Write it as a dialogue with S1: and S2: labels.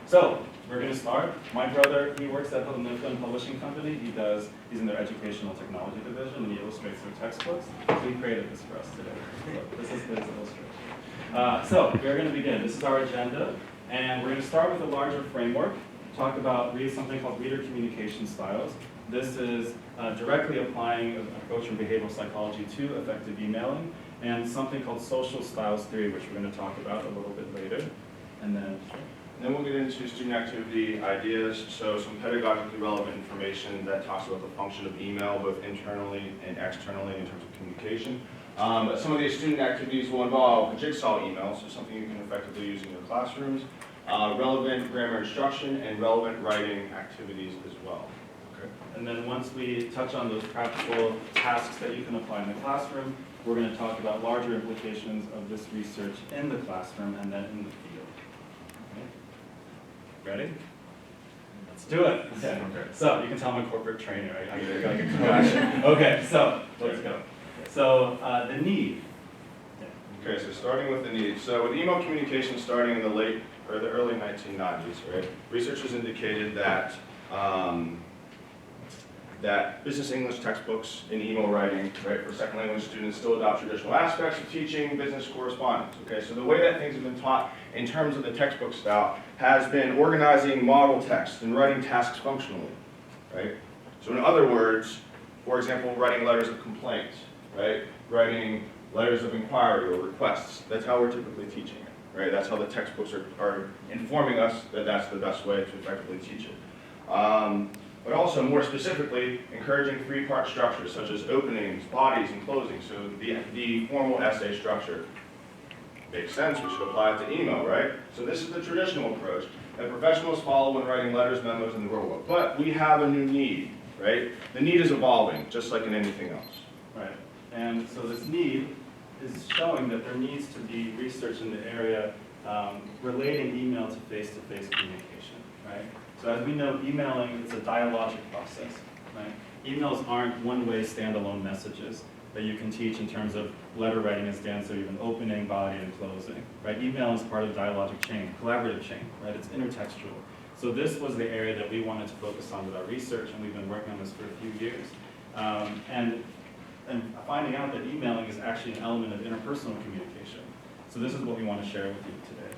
S1: So, we're going to start. My brother, he works at the Mifflin Publishing Company. He's in their educational technology division, and he illustrates their textbooks. So he created this for us today. So this is his illustration. So, we're going to begin. This is our agenda, and we're going to start with a larger framework, talk about something called reader communication styles. This is directly applying an approach from behavioral psychology to effective emailing, and something called social styles theory, which we're going to talk about a little bit later. And then
S2: we'll get into student activity ideas, so some pedagogically relevant information that talks about the function of email, both internally and externally in terms of communication. Some of these student activities will involve jigsaw emails, so something you can effectively use in your classrooms, relevant grammar instruction, and relevant writing activities as well. Okay.
S1: And then once we touch on those practical tasks that you can apply in the classroom, we're going to talk about larger implications of this research in the classroom and then in the field. Okay. Ready? Let's do it. Okay. So you can tell I'm a corporate trainer. I gotta get to action. Okay, so let's go. So the need.
S2: Okay, so starting with the need. So with email communication starting in the early 1990s, right? Researchers indicated that that business English textbooks in email writing, right, for second language students still adopt traditional aspects of teaching business correspondence. Okay, so the way that things have been taught in terms of the textbook style has been organizing model text and writing tasks functionally, right? So in other words, for example, writing letters of complaint, right? Writing letters of inquiry or requests. That's how we're typically teaching it, right? That's how the textbooks are informing us that that's the best way to effectively teach it. But also, more specifically, encouraging three-part structures, such as openings, bodies, and closings. So the formal essay structure makes sense. We should apply it to email, right? So this is the traditional approach that professionals follow when writing letters, memos, in the real world. But we have a new need, right? The need is evolving, just like in anything else.
S1: Right. And so this need is showing that there needs to be research in the area relating email to face-to-face communication, right? So as we know, emailing is a dialogic process, right? Emails aren't one-way standalone messages that you can teach in terms of letter writing, as Dan said, even opening, body, and closing, right? Email is part of the dialogic chain, collaborative chain, right? It's intertextual. So this was the area that we wanted to focus on with our research, and we've been working on this for a few years. And finding out that emailing is actually an element of interpersonal communication. So this is what we want to share with you today.